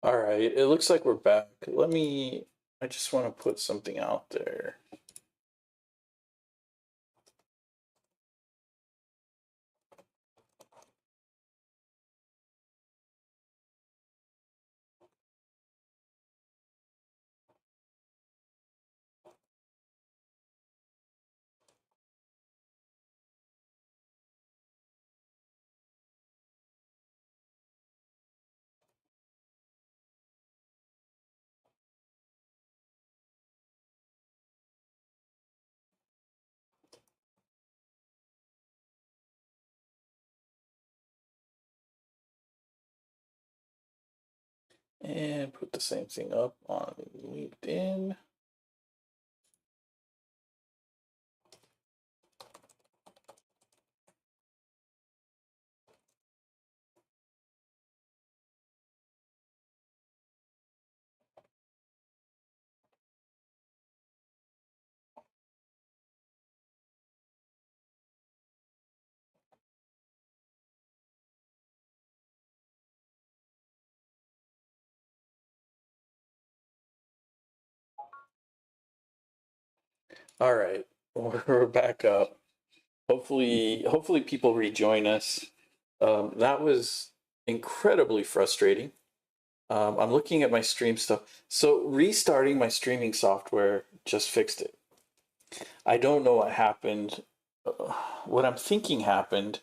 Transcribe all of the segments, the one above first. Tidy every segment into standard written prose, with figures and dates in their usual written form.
All right, it looks like we're back. I just want to put something out there. And put the same thing up on LinkedIn. All right, we're back up. Hopefully people rejoin us. That was incredibly frustrating. I'm looking at my stream stuff. So restarting my streaming software just fixed it. I don't know what happened. What I'm thinking happened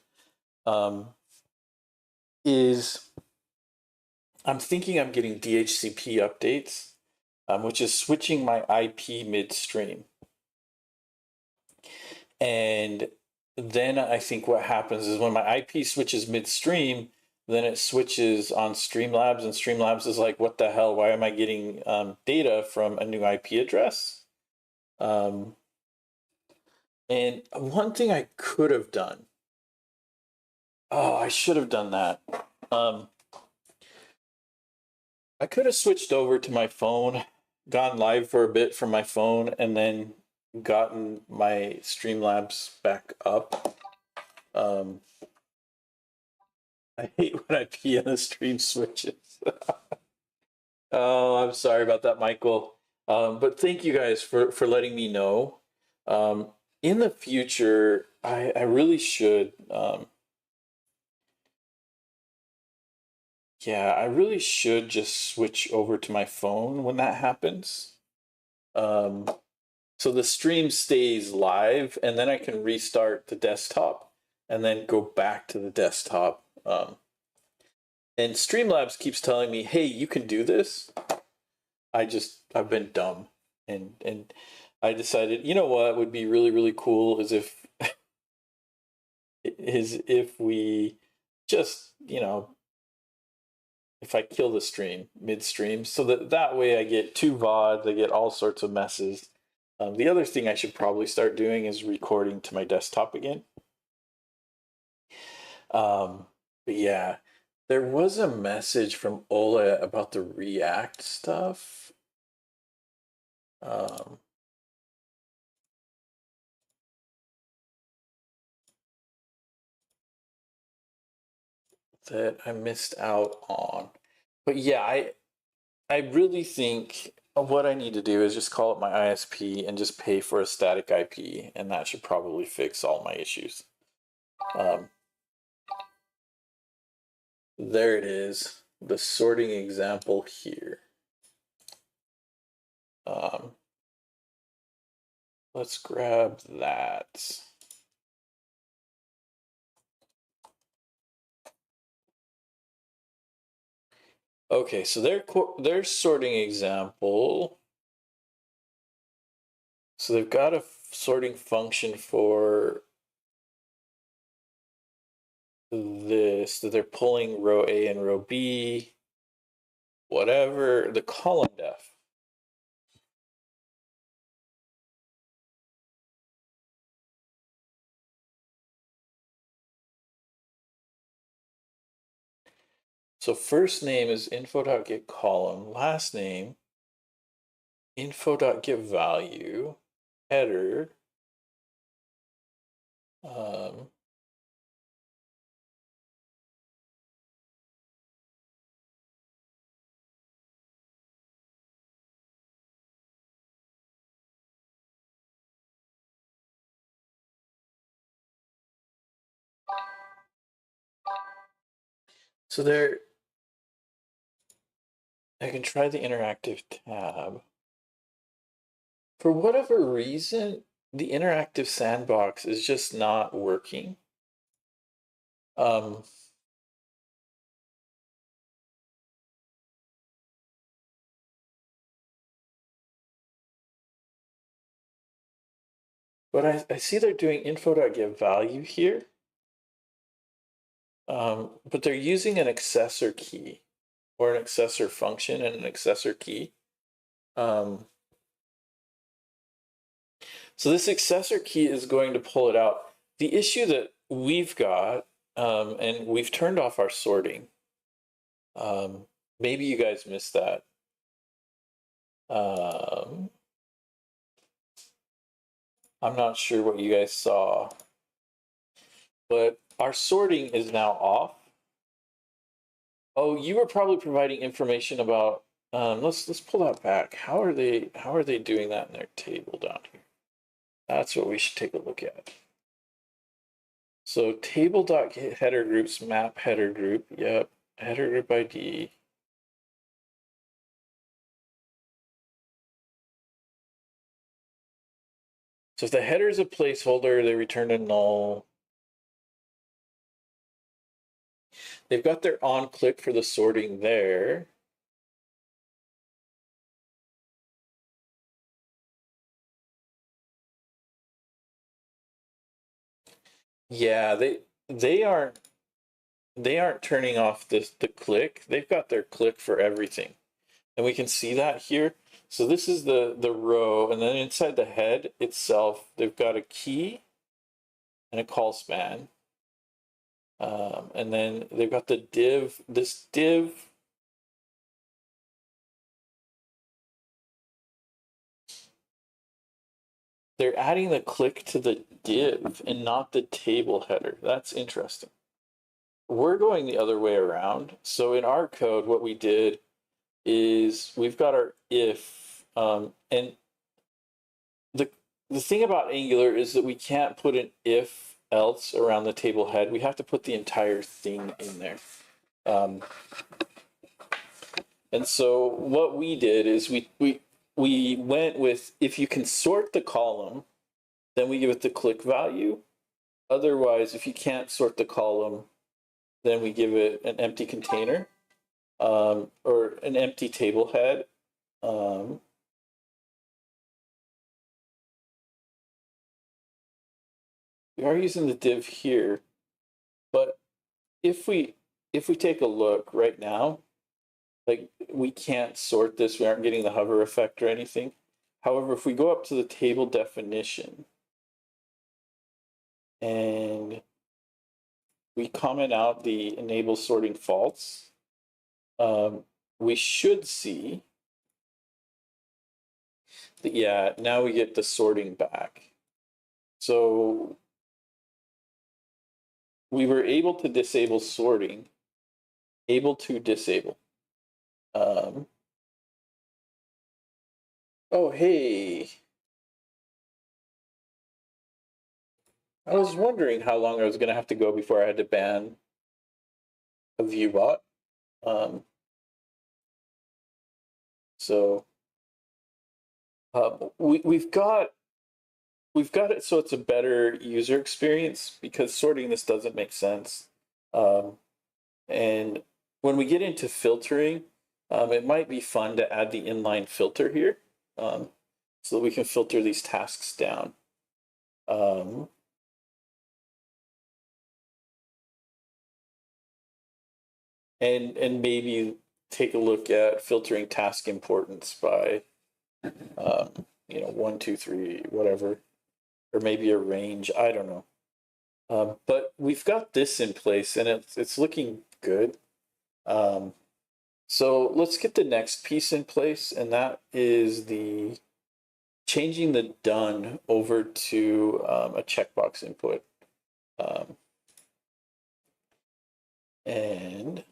um, is I'm thinking I'm getting DHCP updates, which is switching my IP midstream. And then I think what happens is when my IP switches midstream, then it switches on Streamlabs, and Streamlabs is like, what the hell? Why am I getting data from a new IP address? Um, and one thing I could have done, oh, I should have done that. Um, I could have switched over to my phone, gone live for a bit from my phone, and then gotten my Streamlabs back up. Um, I hate when I pee on the stream switches. Oh, I'm sorry about that, Michael. But thank you guys for letting me know. Um, in the future, I really should. Yeah, I really should just switch over to my phone when that happens. Um, so the stream stays live, and then I can restart the desktop and then go back to the desktop. And Streamlabs keeps telling me, "Hey, you can do this." I've been dumb, and I decided, you know what would be really cool is if we just, if I kill the stream midstream, so that way I get two VODs, I get all sorts of messes. The other thing I should probably start doing is recording to my desktop again. Um, but yeah, there was a message from Ola about the React stuff. Um, that I missed out on. But yeah, I really think what I need to do is just call up my ISP and just pay for a static IP, and that should probably fix all my issues. Um, there it is, the sorting example here. Um, let's grab that. Okay, so their sorting example. So they've got a sorting function for this that they're pulling row A and row B, whatever, the column def. So first name is info.getColumn, last name info.getValue, header, um, So there, I can try the interactive tab. For whatever reason, the interactive sandbox is just not working. Um, but I see they're doing info.getValue here. But they're using an accessor key or an accessor function and an accessor key. So this accessor key is going to pull it out. The issue that we've got, and we've turned off our sorting. Maybe you guys missed that. I'm not sure what you guys saw, but our sorting is now off. Oh, you were probably providing information about. Let's pull that back. How are they doing that in their table down here? That's what we should take a look at. So table.header groups map header group. Yep, header group ID. So if the header is a placeholder, they return a null. They've got their on click for the sorting there. Yeah, they aren't turning off the click. They've got their click for everything. And we can see that here. So this is the row, and then inside the head itself, they've got a key and a call span. And then they've got the div, this div. They're adding the click to the div and not the table header. That's interesting. We're going the other way around. So in our code, what we did is we've got our if, and the thing about Angular is that we can't put an if else around the table head. We have to put the entire thing in there. And so what we did is we went with, if you can sort the column, then we give it the click value. Otherwise, if you can't sort the column, then we give it an empty container, or an empty table head. We are using the div here, but if we take a look right now, like we can't sort this, we aren't getting the hover effect or anything. However, if we go up to the table definition and we comment out the enable sorting false, we should see that, yeah, now we get the sorting back. So we were able to disable sorting, able to disable. Oh, hey. I was wondering how long I was going to have to go before I had to ban a viewbot. So we've got it so it's a better user experience, because sorting this doesn't make sense. And when we get into filtering, it might be fun to add the inline filter here, so that we can filter these tasks down. And maybe take a look at filtering task importance by, 1, 2, 3, whatever, or maybe a range. I don't know. But we've got this in place, and it's looking good. So let's get the next piece in place, and that is the changing the done over to a checkbox input. And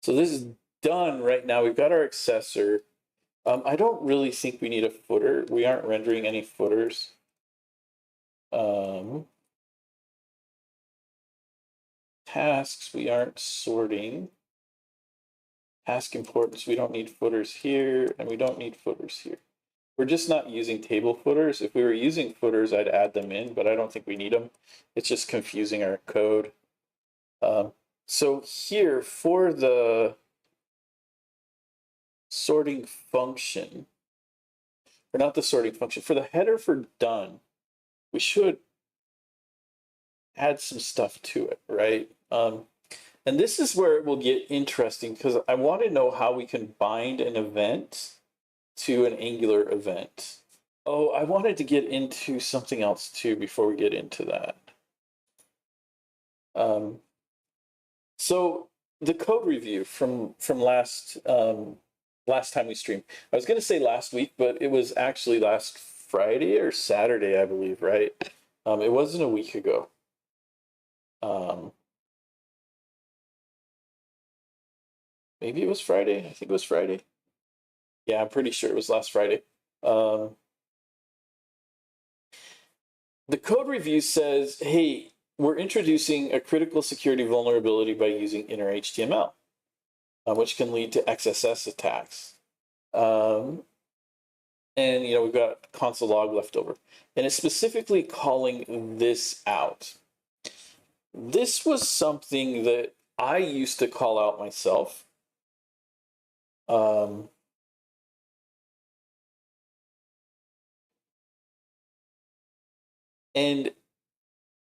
so this is done right now. We've got our accessor. I don't really think we need a footer. We aren't rendering any footers. tasks, we aren't sorting. Task importance, we don't need footers here, and we don't need footers here. We're just not using table footers. If we were using footers, I'd add them in, but I don't think we need them. It's just confusing our code. So here for the sorting function, or not the sorting function, for the header for done, we should add some stuff to it, right? And this is where it will get interesting because I want to know how we can bind an event to an Angular event. Oh, I wanted to get into something else too before we get into that. So the code review from last time we streamed. I was going to say last week, but it was actually last Friday or Saturday, I believe, right? It wasn't a week ago. Maybe it was Friday. I think it was Friday. Yeah, I'm pretty sure it was last Friday. The code review says, hey, we're introducing a critical security vulnerability by using inner HTML, which can lead to XSS attacks. And we've got console log left over. And it's specifically calling this out. This was something that I used to call out myself. And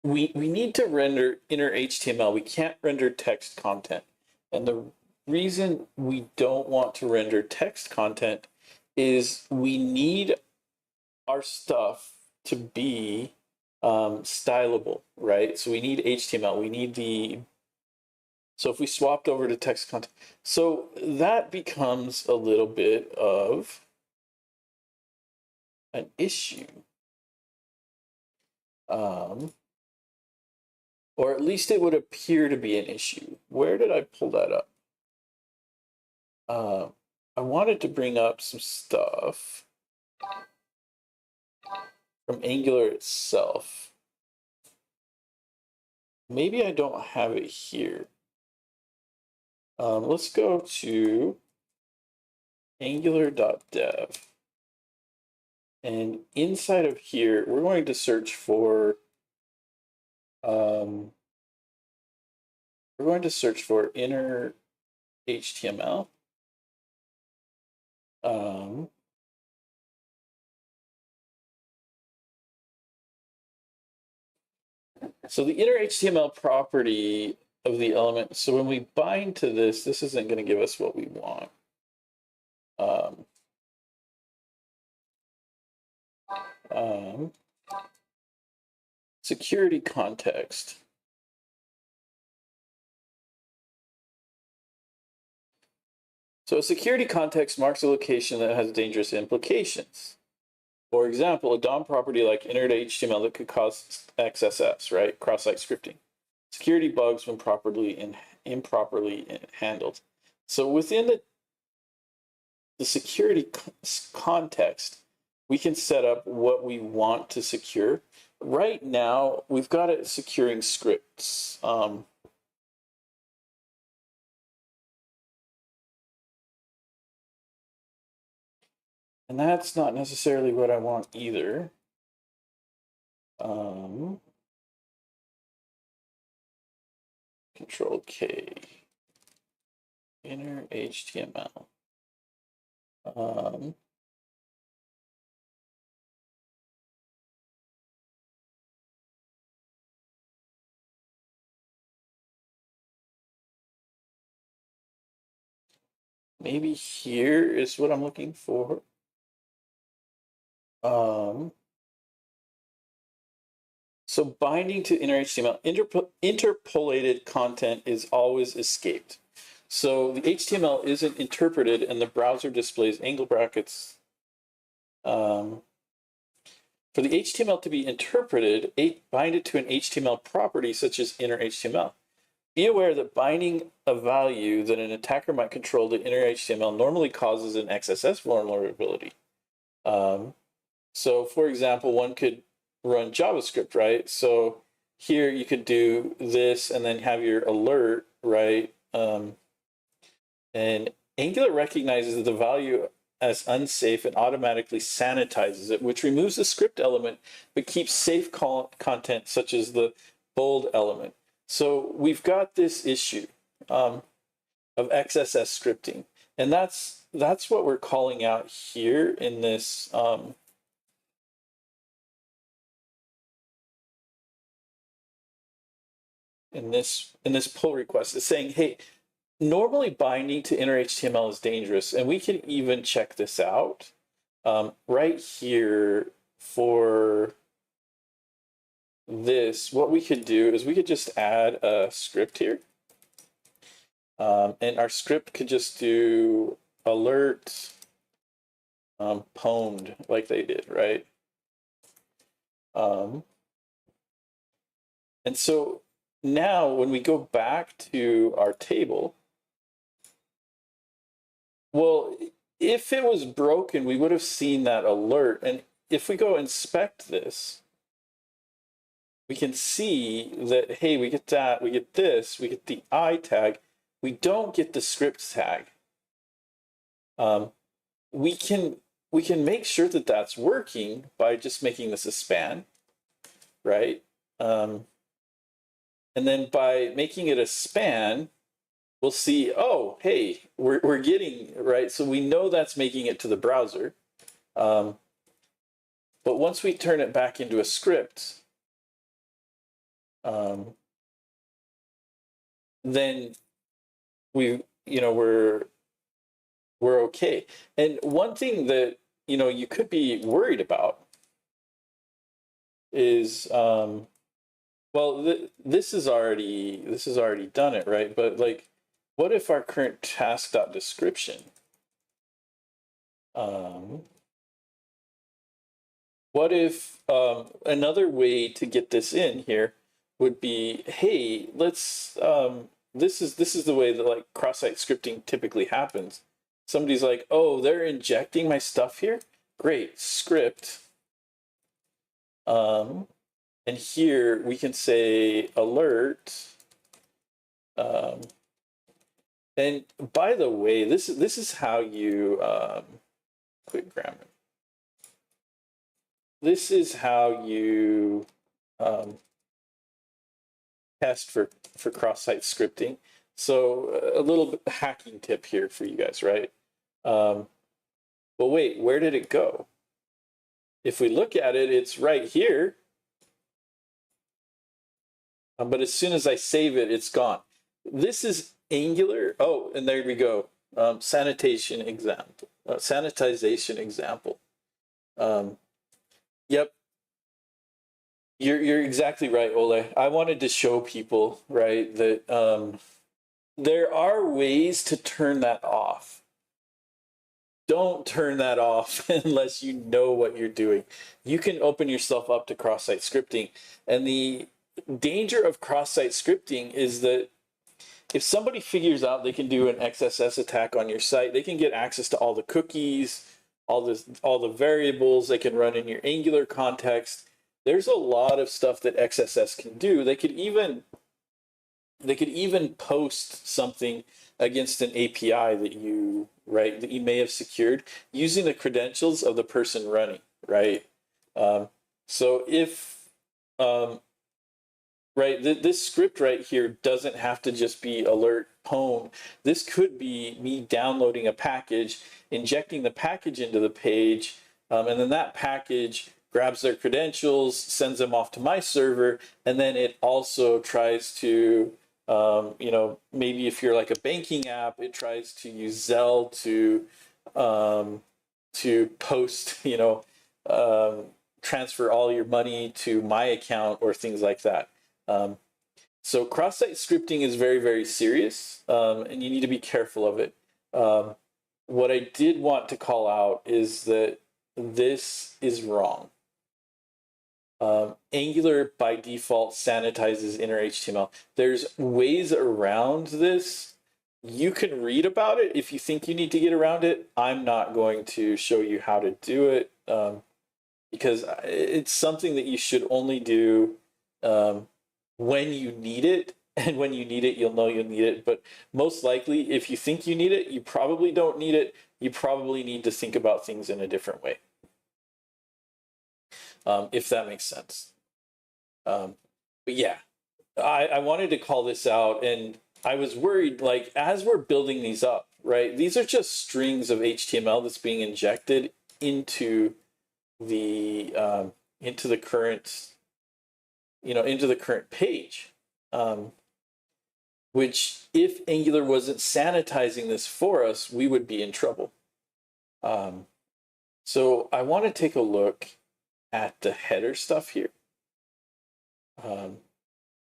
we need to render inner HTML. We can't render text content. And the reason we don't want to render text content is we need our stuff to be stylable, right? So we need HTML. We need so if we swapped over to text content, so that becomes a little bit of an issue. Or at least it would appear to be an issue. Where did I pull that up? I wanted to bring up some stuff from Angular itself. Maybe I don't have it here. Let's go to angular.dev. And inside of here, we're going to search for inner HTML. So the inner HTML property of the element, so when we bind to this isn't going to give us what we want. Security context. So a security context marks a location that has dangerous implications. For example, a DOM property like inner HTML that could cause XSS, right? Cross-site scripting. Security bugs when properly and improperly handled. So within the security context, we can set up what we want to secure. Right now, we've got it securing scripts. And that's not necessarily what I want either. Control K. Inner HTML. Maybe here is what I'm looking for. So binding to inner HTML, interpolated content is always escaped. So the HTML isn't interpreted and the browser displays angle brackets. For the HTML to be interpreted, bind it to an HTML property such as inner HTML. Be aware that binding a value that an attacker might control to inner HTML normally causes an XSS vulnerability. So for example, one could run JavaScript, right? So here you could do this and then have your alert, right? And Angular recognizes the value as unsafe and automatically sanitizes it, which removes the script element but keeps safe content such as the bold element. So we've got this issue of XSS scripting, and that's what we're calling out here in this in this pull request. It's saying, hey, normally binding to inner HTML is dangerous, and we can even check this out right here for this. What we could do is we could just add a script here, and our script could just do alert pwned like they did, right? And so now when we go back to our table, well, if it was broken, we would have seen that alert. And if we go inspect this, we can see that, hey, we get that, we get this, we get the I tag. We don't get the script tag. We can make sure that that's working by just making this a span, right? And then by making it a span, we'll see, oh, hey, we're getting, right? So we know that's making it to the browser. But once we turn it back into a script, then we're okay. And one thing that, you could be worried about is, well, this is already done it, right? But like, what if our current task.description, what if another way to get this in here would be, hey, let's this is the way that like cross-site scripting typically happens. Somebody's like, oh, they're injecting my stuff here. Great, script. And here we can say alert. And by the way, this is how you quick grammar. This is how you test for cross-site scripting. So a little bit hacking tip here for you guys, right? But wait, where did it go? If we look at it, it's right here. But as soon as I save it, it's gone. This is Angular. Oh, and there we go. Sanitization example. Yep. You're exactly right, Ole. I wanted to show people, right, that there are ways to turn that off. Don't turn that off unless you know what you're doing. You can open yourself up to cross-site scripting. And the danger of cross-site scripting is that if somebody figures out they can do an XSS attack on your site, they can get access to all the cookies, all the variables. They can run in your Angular context. There's a lot of stuff that XSS can do. They could even post something against an API that you may have secured using the credentials of the person running, right? So if this script right here doesn't have to just be alert pwn. This could be me downloading a package, injecting the package into the page, and then that package grabs their credentials, sends them off to my server, and then it also tries to, maybe if you're like a banking app, it tries to use Zelle to post, transfer all your money to my account or things like that. So cross-site scripting is very, very serious, and you need to be careful of it. What I did want to call out is that this is wrong. Angular by default sanitizes inner HTML. There's ways around this. You can read about it if you think you need to get around it. I'm not going to show you how to do it because it's something that you should only do when you need it, and when you need it, you'll know you'll need it. But most likely, if you think you need it, you probably don't need it. You probably need to think about things in a different way, if that makes sense. But yeah, I wanted to call this out, and I was worried, like, as we're building these up, right? These are just strings of HTML that's being injected into the current, into the current page. Which, if Angular wasn't sanitizing this for us, we would be in trouble. So I want to take a look at the header stuff here. And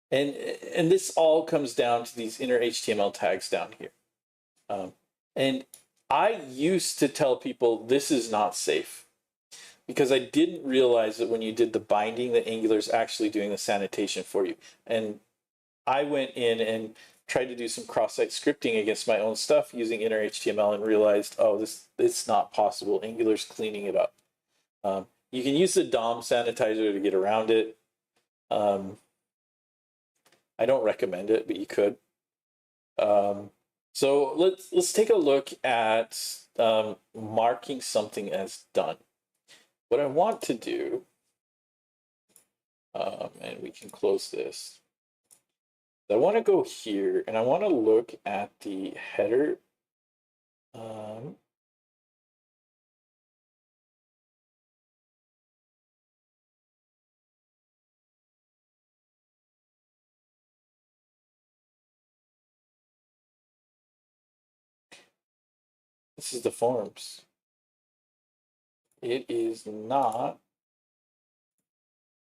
this all comes down to these inner HTML tags down here. And I used to tell people this is not safe, because I didn't realize that when you did the binding that Angular is actually doing the sanitation for you. And I went in and tried to do some cross-site scripting against my own stuff using inner HTML and realized, oh, it's not possible. Angular's cleaning it up. You can use the DOM sanitizer to get around it. I don't recommend it, but you could. So let's take a look at marking something as done. What I want to do, and we can close this. I want to go here and I want to look at the header. This is the forms. It is not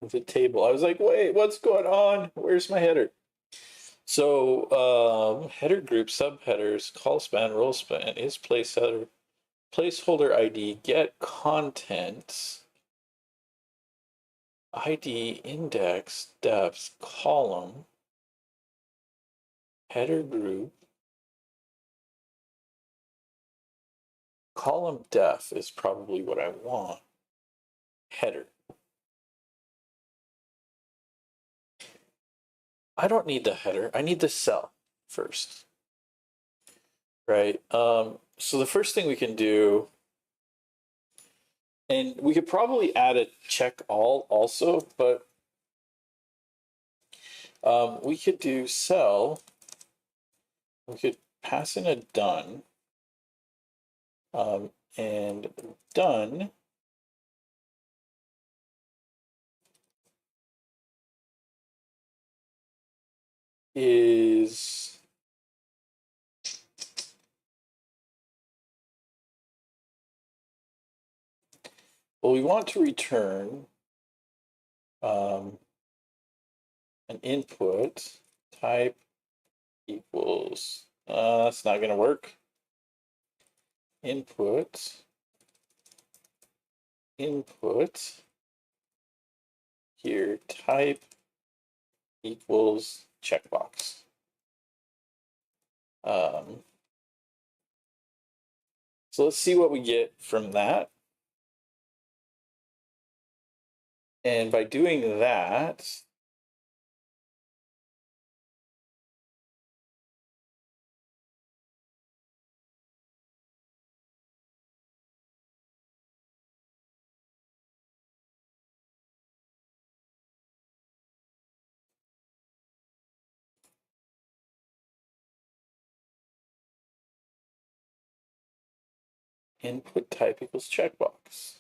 the table. I was like, wait, what's going on? Where's my header? So header group, subheaders, call span, role span, is placeholder, placeholder ID, get content, ID, index, depth, column, header group, column def is probably what I want. Header. I don't need the header. I need the cell first. Right? So the first thing we can do, and we could probably add a check all also, but we could do cell. We could pass in a done. And done is well, we want to return an input type equals, that's not going to work. Input here, type equals checkbox. So let's see what we get from that. And by doing that, input type equals checkbox.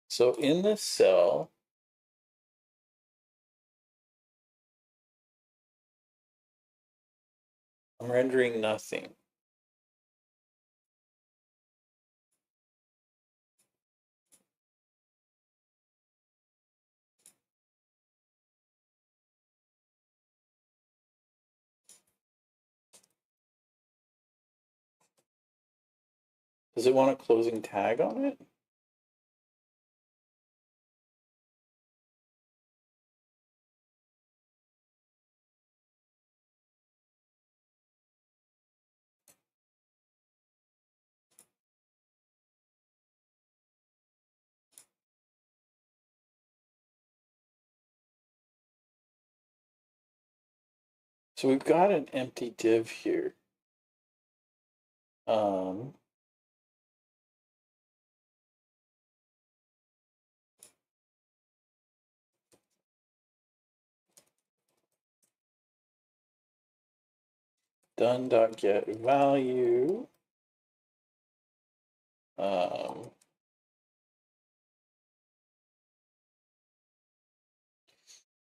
So in this cell, I'm rendering nothing. Does it want a closing tag on it? So we've got an empty div here. Done.getValue.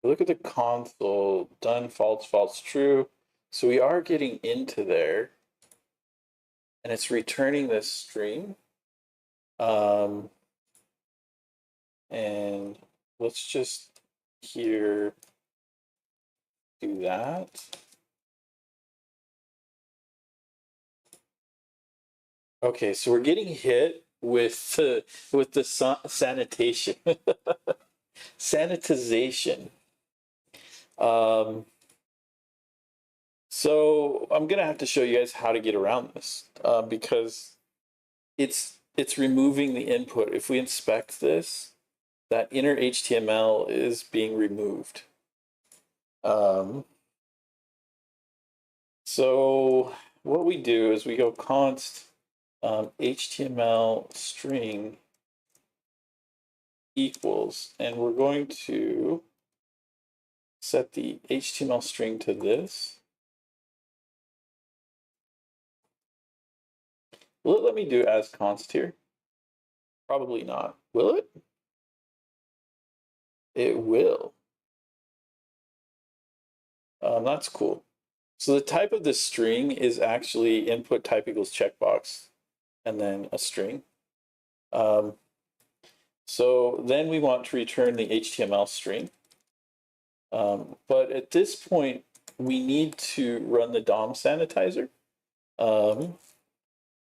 Look at the console, done, false, false, true. So we are getting into there, and it's returning this string. And let's just here do that. Okay, so we're getting hit with the sanitation, sanitization. So I'm gonna have to show you guys how to get around this because it's removing the input. If we inspect this, that inner HTML is being removed. So what we do is we go const HTML string equals, and we're going to set the HTML string to this. Will it let me do as const here? Probably not. Will it? It will. That's cool. So the type of the string is actually input type equals checkbox and then a string. So then we want to return the HTML string. But at this point, we need to run the DOM sanitizer.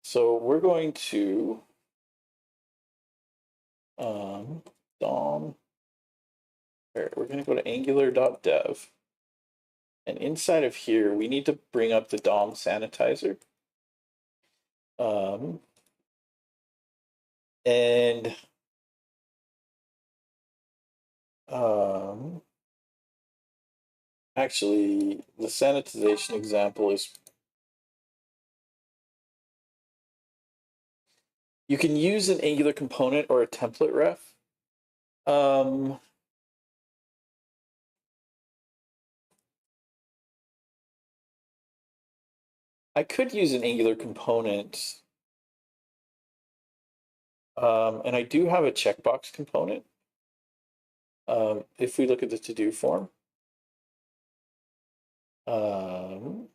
So we're going to DOM. We're going to go to angular.dev. And inside of here, we need to bring up the DOM sanitizer. And actually, the sanitization example is you can use an Angular component or a template ref. I could use an Angular component, and I do have a checkbox component. If we look at the to-do form, no,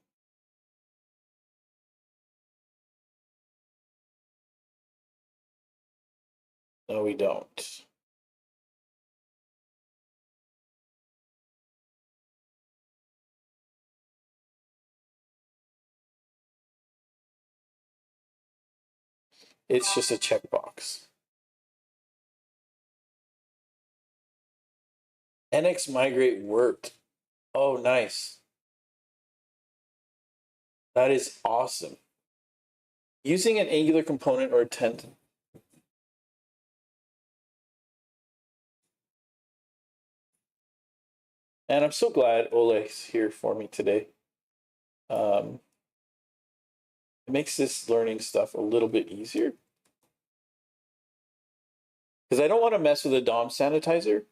we don't. It's just a checkbox. NX migrate worked. Oh, nice. That is awesome. Using an Angular component or a template. And I'm so glad Ole's here for me today. It makes this learning stuff a little bit easier. Because I don't want to mess with a DOM sanitizer.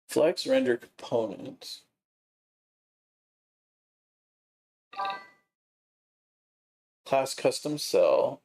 Flex render component. Class custom cell.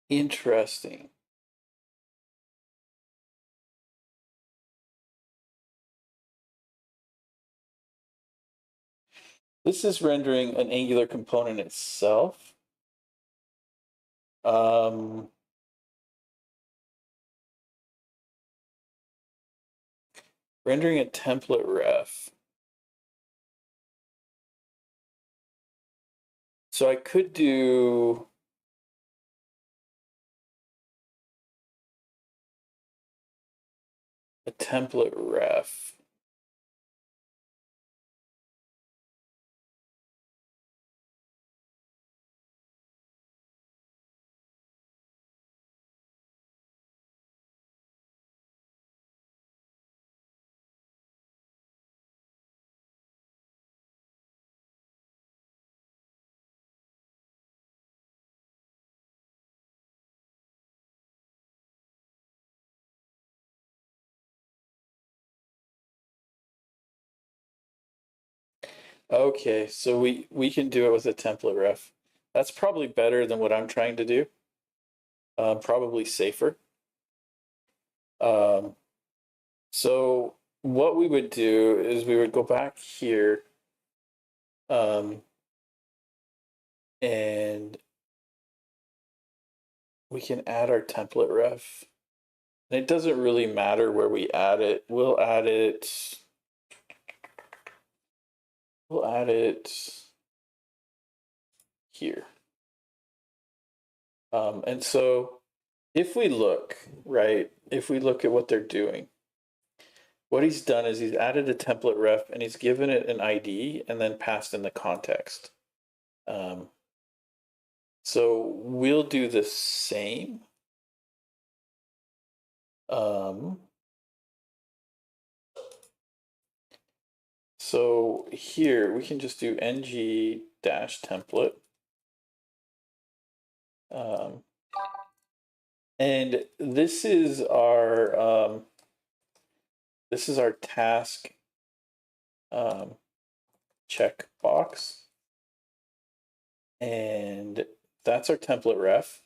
Interesting. This is rendering an Angular component itself. Rendering a template ref. So I could do a template ref. Okay, so we can do it with a template ref. That's probably better than what I'm trying to do. Probably safer. Um, so what we would do is we would go back here, and we can add our template ref. And it doesn't really matter where we add it. We'll add it here. And so if we look, right, if we look at what they're doing, what he's done is he's added a template ref and he's given it an ID and then passed in the context. So we'll do the same. So here we can just do ng-template. And this is our task checkbox, and that's our template ref.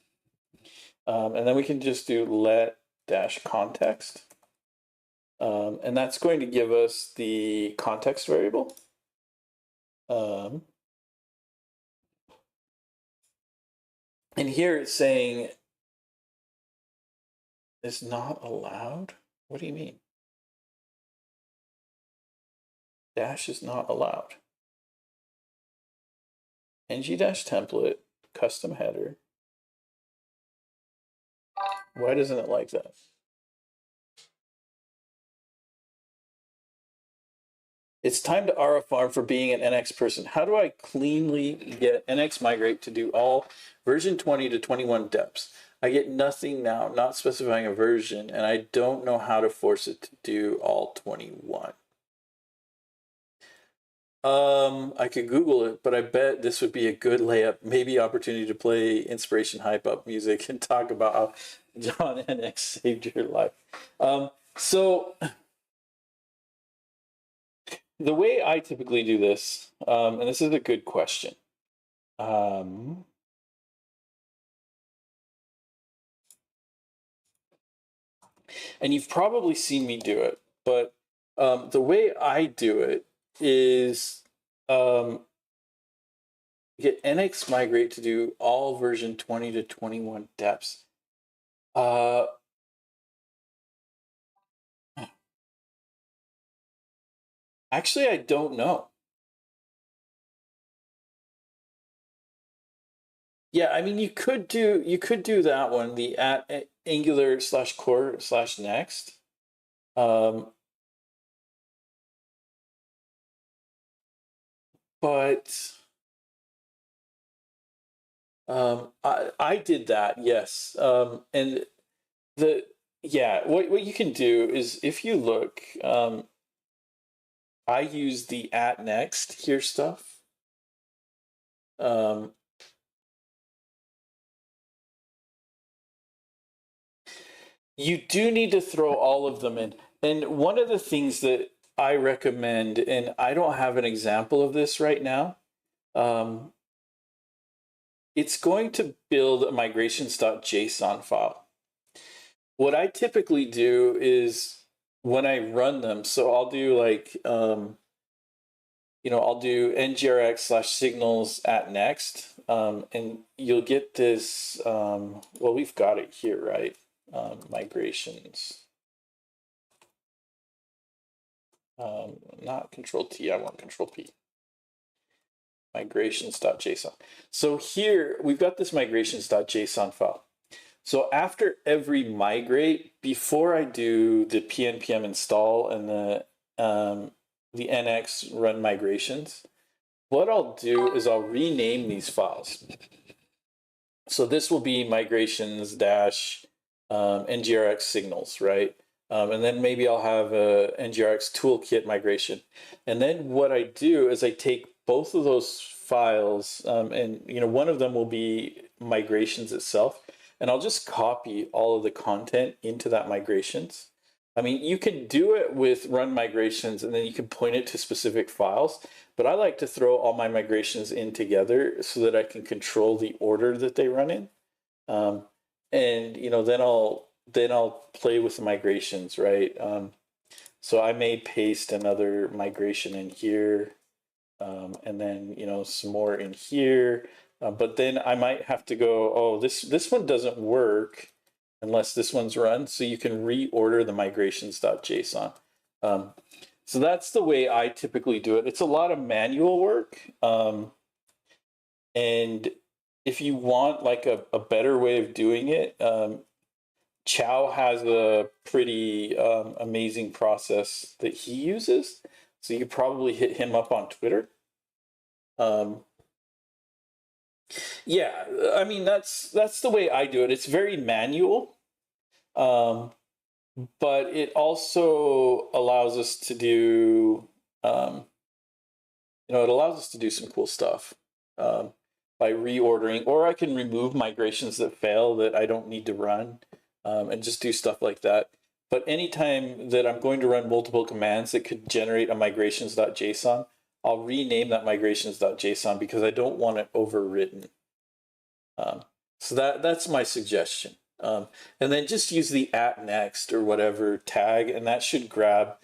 And then we can just do let-context, and that's going to give us the context variable. And here it's saying is not allowed. What do you mean? Dash is not allowed. ng-template, custom header. Why doesn't it like that? It's time to RF farm for being an NX person. How do I cleanly get NX migrate to do all version 20 to 21 depths? I get nothing now, not specifying a version, and I don't know how to force it to do all 21. I could Google it, but I bet this would be a good layup, maybe opportunity to play inspiration hype up music and talk about how John NX saved your life. So the way I typically do this, and this is a good question. And you've probably seen me do it, but the way I do it is get NX migrate to do all version 20 to 21 depths. Actually, I don't know. Yeah, I mean, you could do that one, the at Angular / core / next. But I did that, yes. And what you can do is if you look, I use the at next here stuff. You do need to throw all of them in. And one of the things that I recommend, and I don't have an example of this right now, it's going to build a migrations.json file. What I typically do is when I run them, so I'll do like, I'll do ngrx/signals at next, and you'll get this, well, we've got it here, right? Migrations. Not control T, I want control P. Migrations.json. So here we've got this migrations.json file. So after every migrate, before I do the pnpm install and the nx run migrations, what I'll do is I'll rename these files. So this will be migrations dash ngrx signals, right? And then maybe I'll have a ngrx toolkit migration. And then what I do is I take both of those files, and one of them will be migrations itself, and I'll just copy all of the content into that migrations. I mean, you can do it with run migrations and then you can point it to specific files, but I like to throw all my migrations in together so that I can control the order that they run in. And then I'll play with the migrations, right? So I may paste another migration in here, and then some more in here, but then I might have to go, oh, this one doesn't work unless this one's run, so you can reorder the migrations.json. So that's the way I typically do it. It's a lot of manual work, and if you want like a better way of doing it, Chow has a pretty amazing process that he uses. So you could probably hit him up on Twitter. Yeah, I mean, that's the way I do it. It's very manual, but it also allows us to do, it allows us to do some cool stuff by reordering, or I can remove migrations that fail that I don't need to run, and just do stuff like that. But anytime that I'm going to run multiple commands that could generate a migrations.json, I'll rename that migrations.json because I don't want it overwritten. So that's my suggestion. And then just use the @next or whatever tag, and that should grab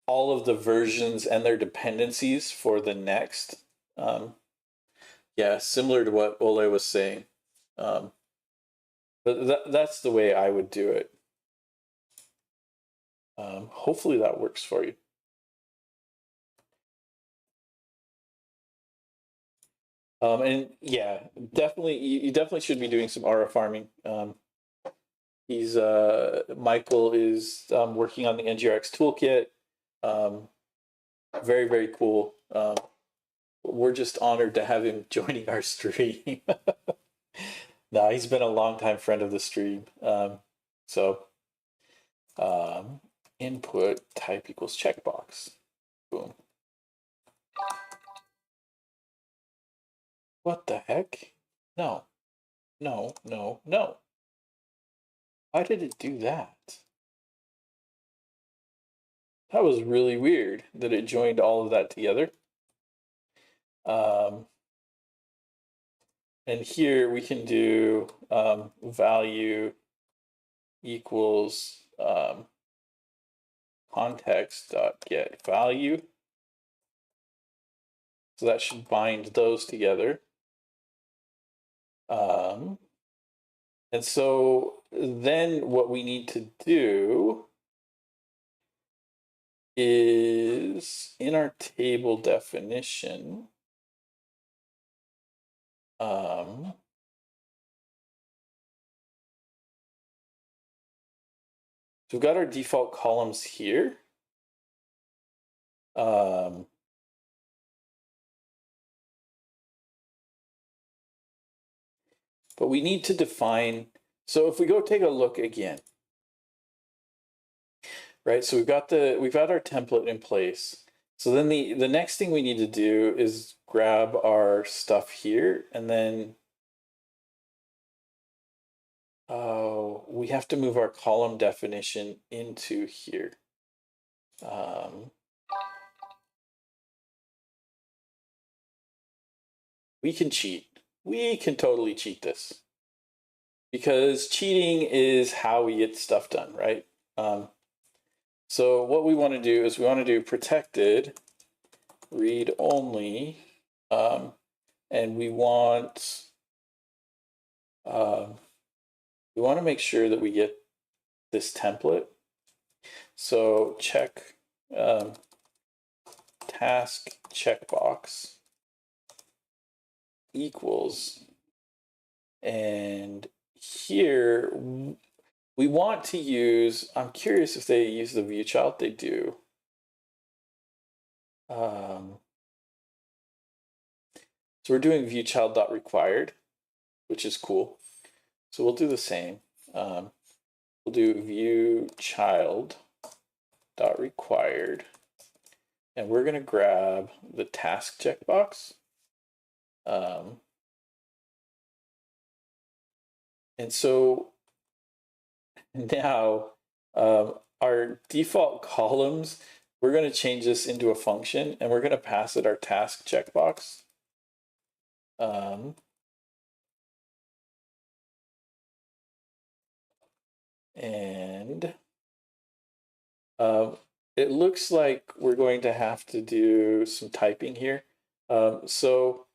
all of the versions and their dependencies for the next. Yeah, similar to what Ole was saying. But that's the way I would do it. Hopefully that works for you. And yeah, definitely, you definitely should be doing some Aura farming. Michael is working on the NGRX toolkit. Very, very cool. We're just honored to have him joining our stream. No, he's been a longtime friend of the stream. Input type equals checkbox. Boom. What the heck? No. No, no, no. Why did it do that? That was really weird that it joined all of that together. And here we can do value equals context.getValue. So that should bind those together. And so then what we need to do is in our table definition, so we've got our default columns here. But we need to define, so if we go take a look again, right? So we've got our template in place. So then the next thing we need to do is grab our stuff here, and then we have to move our column definition into here. We can cheat. we can totally cheat this because cheating is how we get stuff done, right? So what we want to do is we want to do protected read only, and we want to make sure that we get this template. So check task checkbox equals, and here we want to use, I'm curious if they use the view child. They do. So we're doing view child dot required, which is cool. So we'll do the same. We'll do view child dot required, and we're going to grab the task checkbox. And so now our default columns, we're going to change this into a function, and we're going to pass it our task checkbox. And it looks like we're going to have to do some typing here. So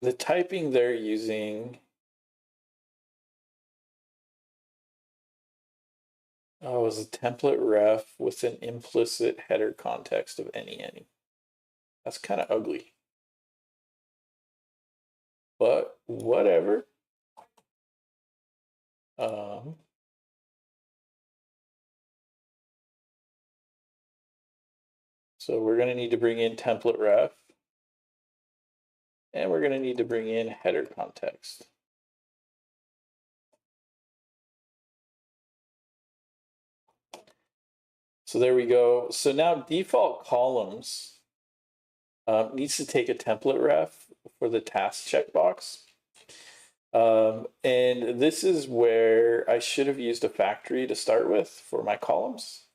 the typing they're using is a template ref with an implicit header context of any. That's kind of ugly, but whatever. So we're going to need to bring in template ref, and we're going to need to bring in header context. So there we go. So now default columns needs to take a template ref for the task checkbox. And this is where I should have used a factory to start with for my columns.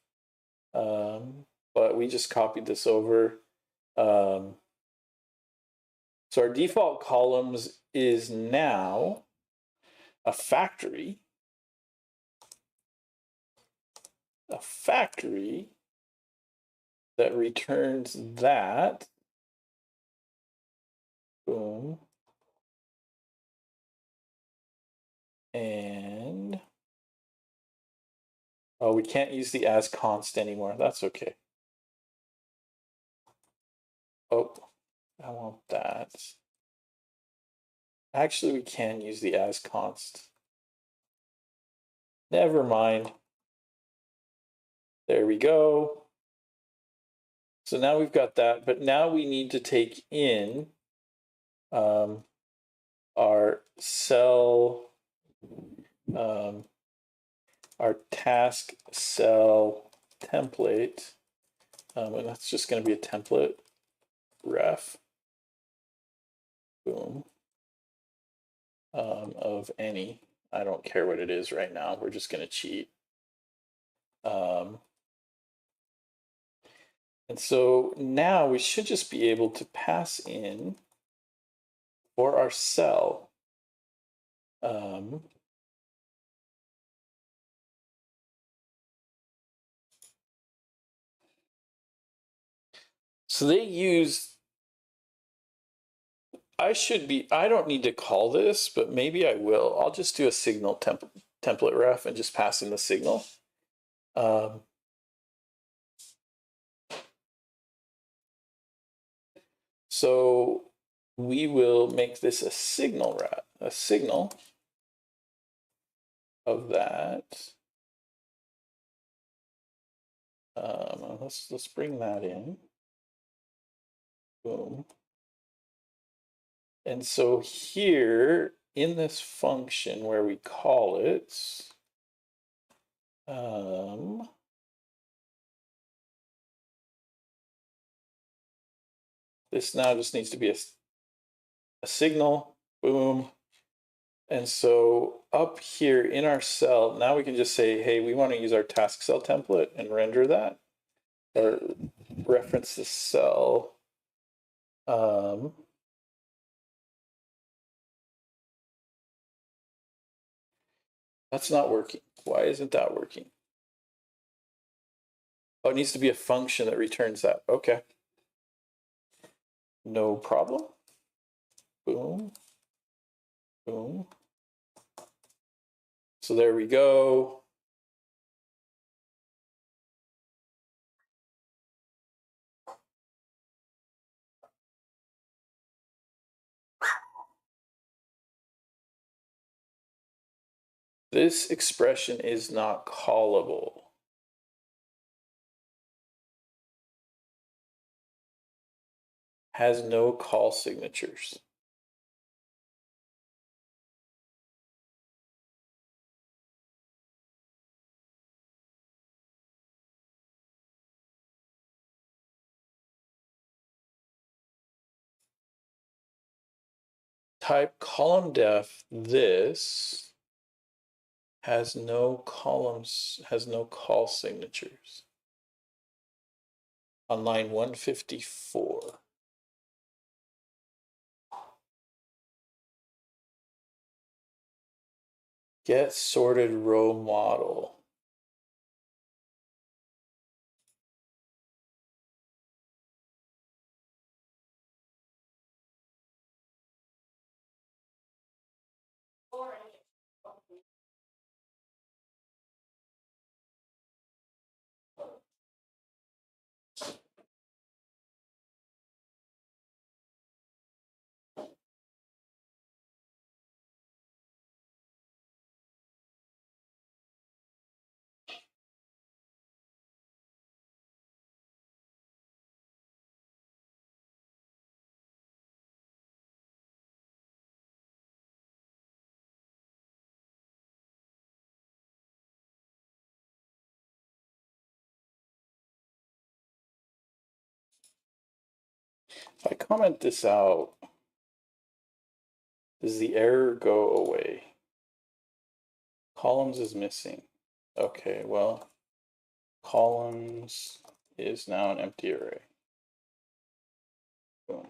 But we just copied this over. So our default columns is now a factory. A factory that returns that. Boom. And oh, we can't use the as const anymore. That's okay. Oh, I want that. Actually, we can use the as const. Never mind. There we go. So now we've got that, but now we need to take in our cell, our task cell template, and that's just going to be a template ref, boom, of any. I don't care what it is right now. We're just going to cheat. And so now we should just be able to pass in for our cell. So they use, I don't need to call this, but maybe I will. I'll just do a signal template ref and just pass in the signal. So we will make this a signal of that. Let's bring that in. Boom. And so here in this function where we call it, this now just needs to be a signal, boom. And so up here in our cell, now we can just say, hey, we want to use our task cell template and render that, or reference the cell. That's not working. Why isn't that working? Oh, it needs to be a function that returns that. Okay. No problem. Boom. Boom. So there we go. This expression is not callable. Has no call signatures. Type column def this has no columns, has no call signatures. On line 154. Get sorted row model. If I comment this out, does the error go away? Columns is missing. Okay, well, columns is now an empty array. Boom.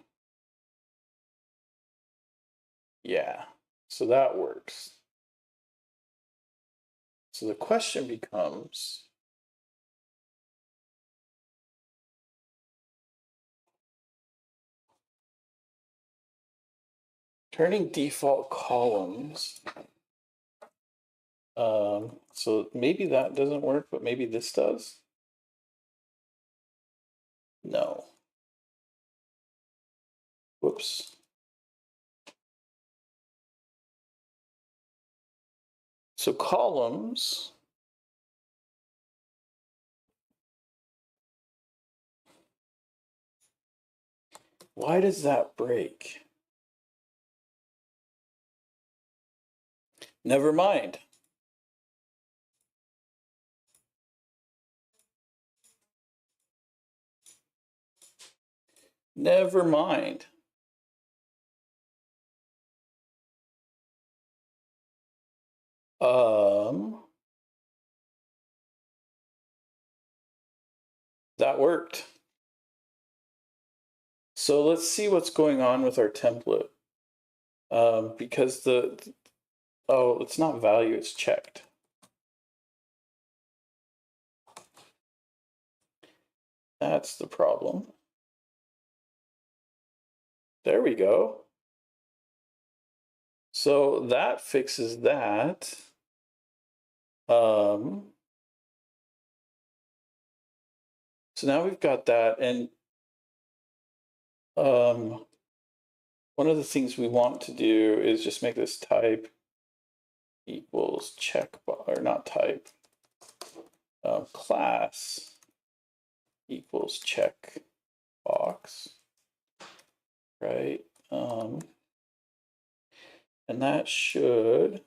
Yeah, so that works. So the question becomes, turning default columns. So maybe that doesn't work, but maybe this does. No. Whoops. So columns. Why does that break? Never mind. Never mind. That worked. So let's see what's going on with our template. Because oh, it's not value, it's checked. That's the problem. There we go. So that fixes that. So now we've got that, and one of the things we want to do is just make this type equals checkbox, or not type, class equals checkbox, right? And that should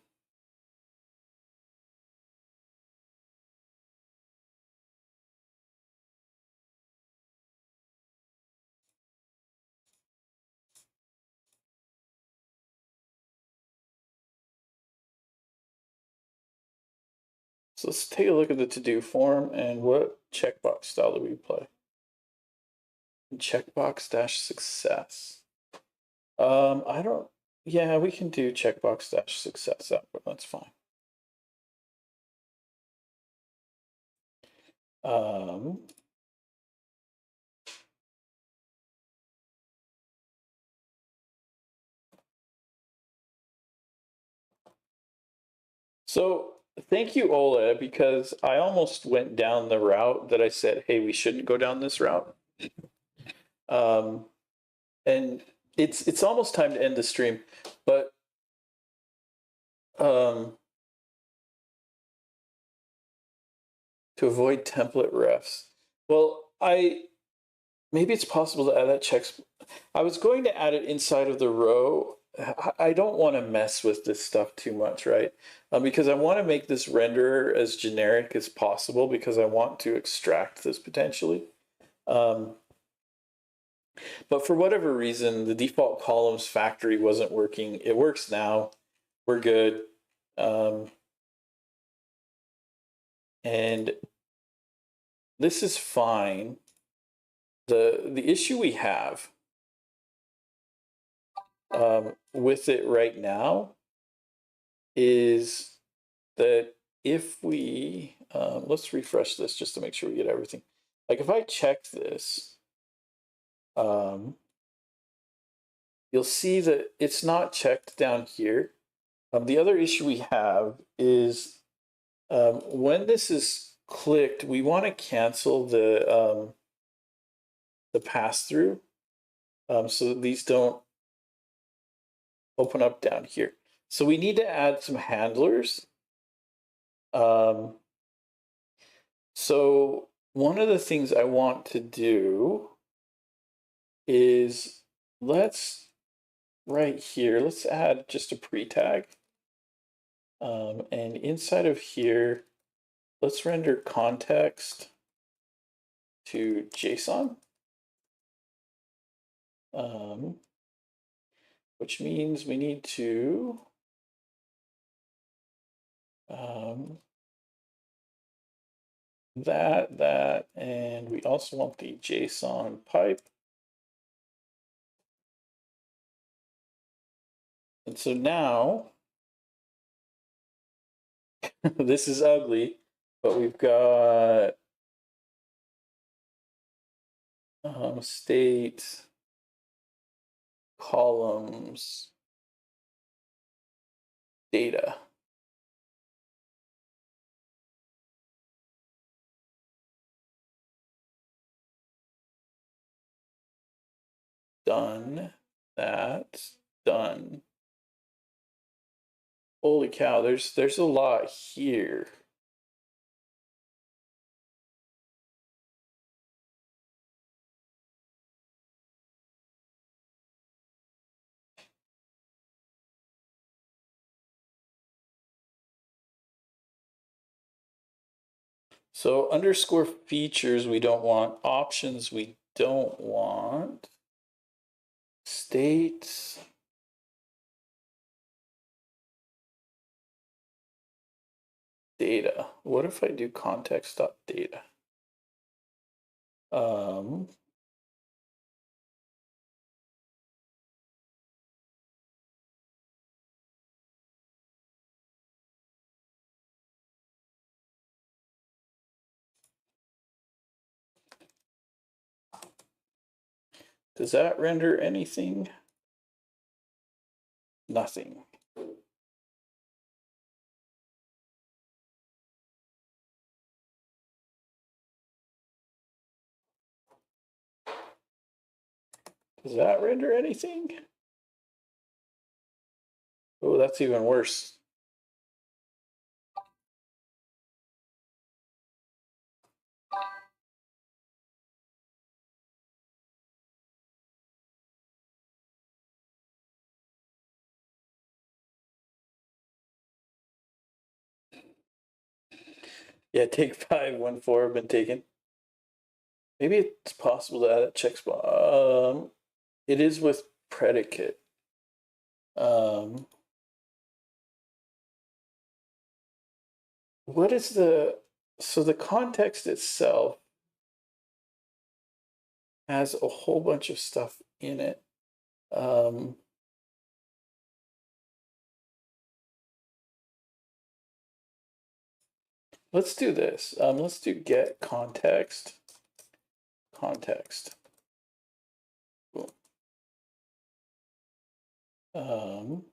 So let's take a look at the to-do form and what checkbox style do we play? Checkbox dash success. I don't, yeah, we can do checkbox dash success output, that's fine. Um, so thank you, Ola, because I almost went down the route that I said, hey, we shouldn't go down this route. Um, and it's almost time to end the stream, but um, to avoid template refs. Well, maybe it's possible to add that checks. I was going to add it inside of the row. I don't want to mess with this stuff too much, right? Because I want to make this renderer as generic as possible because I want to extract this potentially. Um, but for whatever reason, the default columns factory wasn't working. It works now. We're good. And this is fine. The issue we have with it right now is that if we, let's refresh this just to make sure we get everything. Like if I check this, you'll see that it's not checked down here. The other issue we have is when this is clicked, we want to cancel the pass through so that these don't open up down here. So we need to add some handlers. So one of the things I want to do is right here, let's add just a pre-tag. And inside of here, let's render context to JSON. Which means we need to that, and we also want the JSON pipe. And so now, this is ugly, but we've got state, columns, data. Done. That's done. Holy cow, there's a lot here. So underscore features we don't want, options we don't want, states. Data. What if I do context.data? Does that render anything? Nothing. Does that render anything? Oh, that's even worse. Yeah, take 5, 1, 4 have been taken. Maybe it's possible to add a check spot. It is with predicate. What is so the context itself has a whole bunch of stuff in it. let's do this. Let's do get context. Cool. And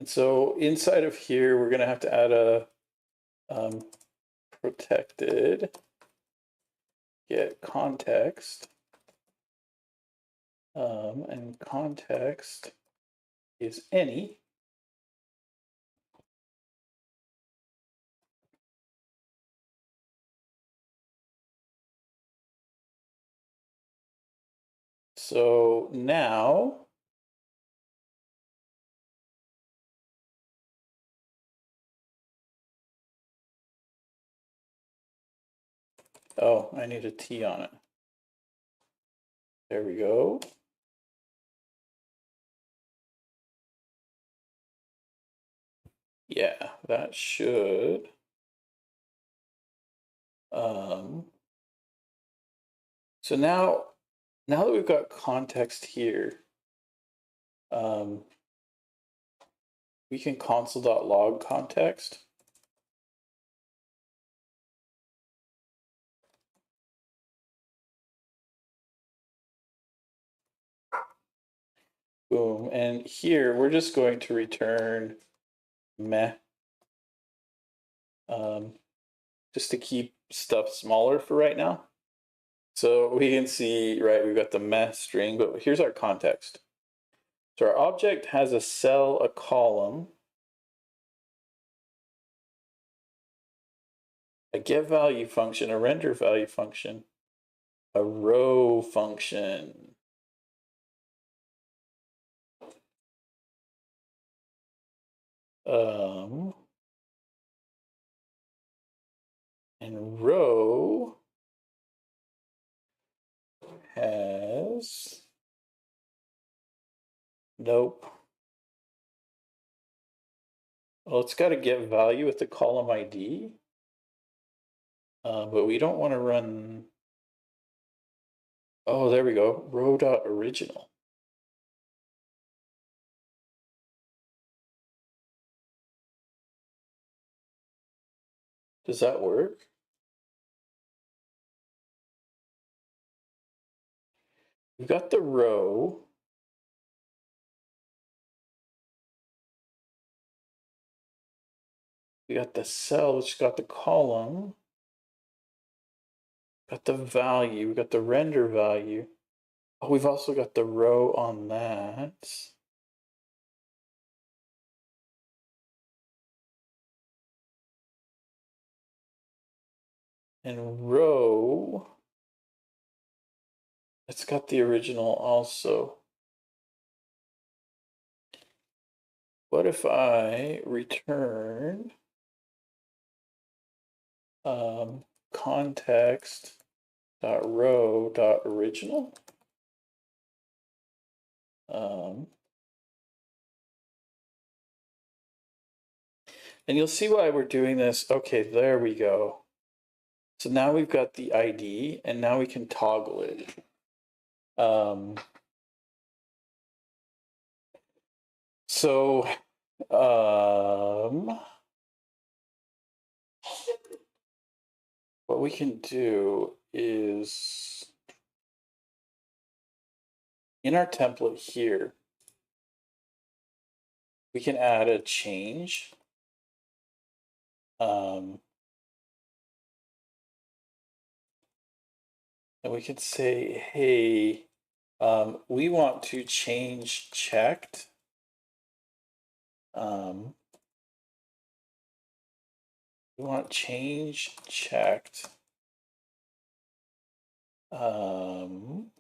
so inside of here, we're going to have to add a protected get context. And context is any. So now oh, I need a T on it. There we go. Yeah, that should. So now that we've got context here, we can console.log context. Boom. And here we're just going to return meh. Just to keep stuff smaller for right now. So we can see, right, we've got the meh string, but here's our context. So our object has a cell, a column, a get value function, a render value function, a row function. And row has, nope. Well, it's got to get value with the column ID, but we don't want to run. Oh, there we go. Row.original. Does that work? We've got the row. We got the cell, which got the column. Got the value. We got the render value. Oh, we've also got the row on that. And row, it's got the original also. What if I return context.row.original? And you'll see why we're doing this. Okay, there we go. So now we've got the ID, and now we can toggle it. So what we can do is in our template here, we can add a change. And we can say, hey, we want to change checked. We want change checked. And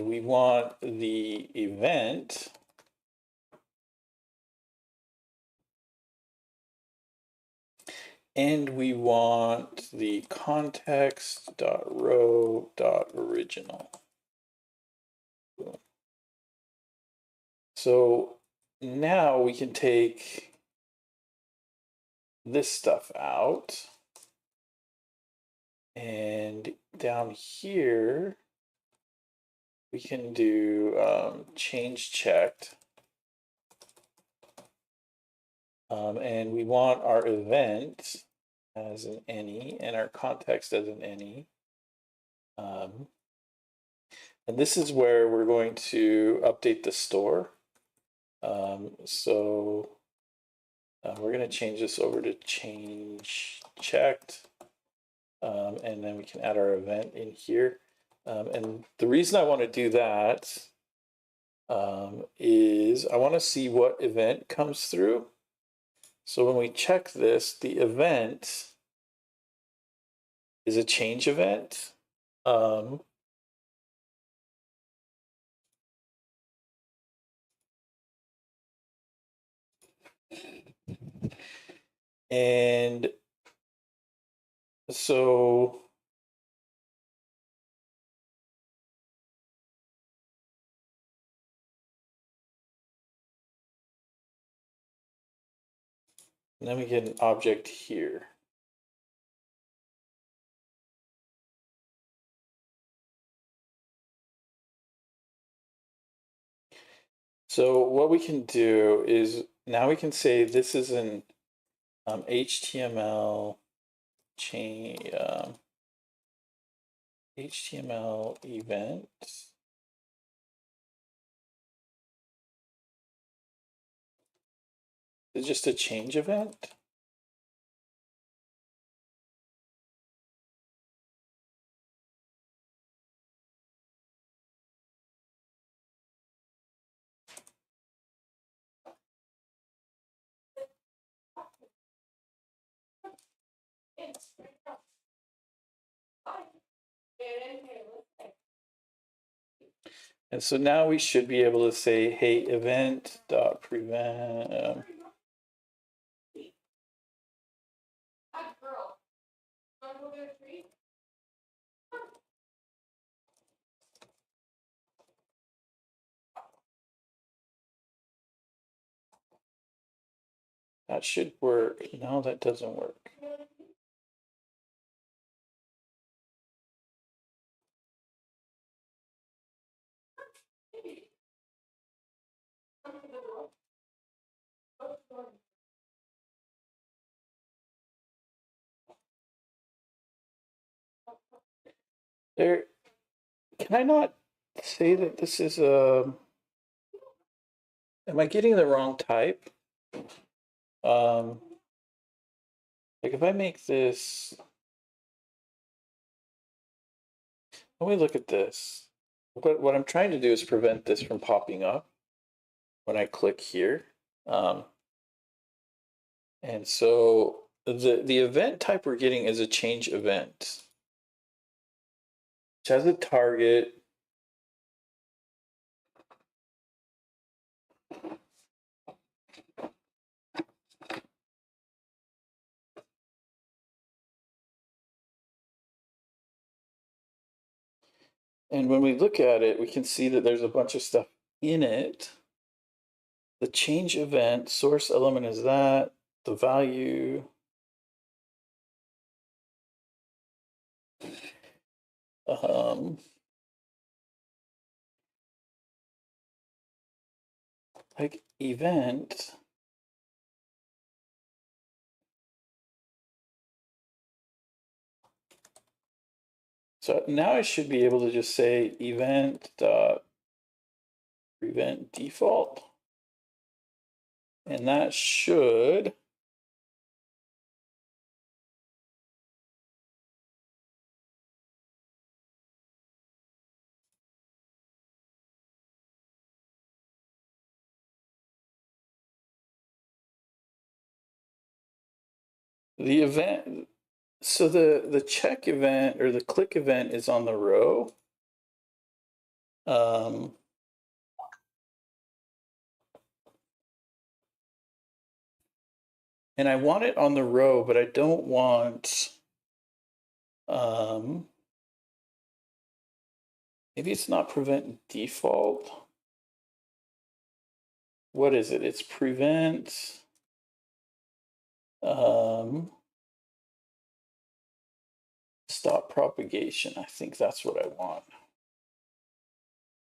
we want the event and we want the context.row.original. So now we can take this stuff out. And down here, we can do change checked. And we want our event as an any and our context as an any. And this is where we're going to update the store. So we're going to change this over to change checked. And then we can add our event in here. And the reason I want to do that is I want to see what event comes through. So when we check this, the event is a change event. And so then we get an object here. So what we can do is now we can say this is an HTML chain HTML event. It's just a change event. And so now we should be able to say, hey, event.prevent. That should work. No, that doesn't work. There, can I not say that this is a, am I getting the wrong type? Like if I make this, let me look at this. What I'm trying to do is prevent this from popping up when I click here. And so the event type we're getting is a change event, which has a target. And when we look at it, we can see that there's a bunch of stuff in it. The change event source element is that, the value. Like event. So now I should be able to just say event dot prevent default. And that should the event. So the check event or the click event is on the row. And I want it on the row, but I don't want, maybe it's not prevent default. What is it? It's prevent, stop propagation. I think that's what I want,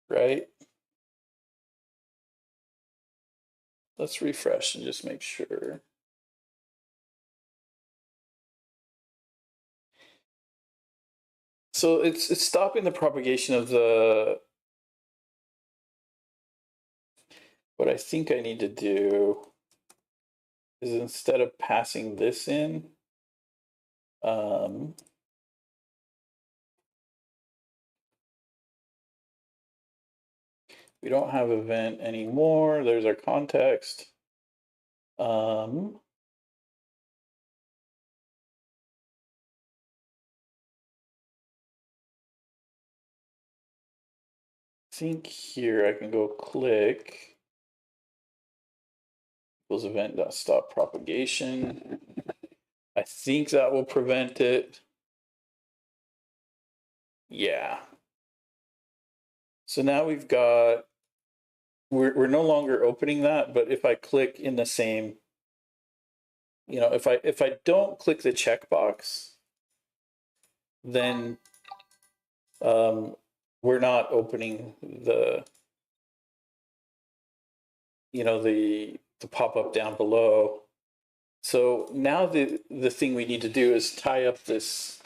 right? Let's refresh and just make sure. So it's stopping the propagation of what I think I need to do is instead of passing this in, we don't have event anymore. There's our context. I think here I can go click equals event.stop propagation. I think that will prevent it. Yeah. So now we've got, we're no longer opening that, but if I click in the same, you know, if I don't click the checkbox, then we're not opening the, you know, the pop-up down below. So now the thing we need to do is tie up this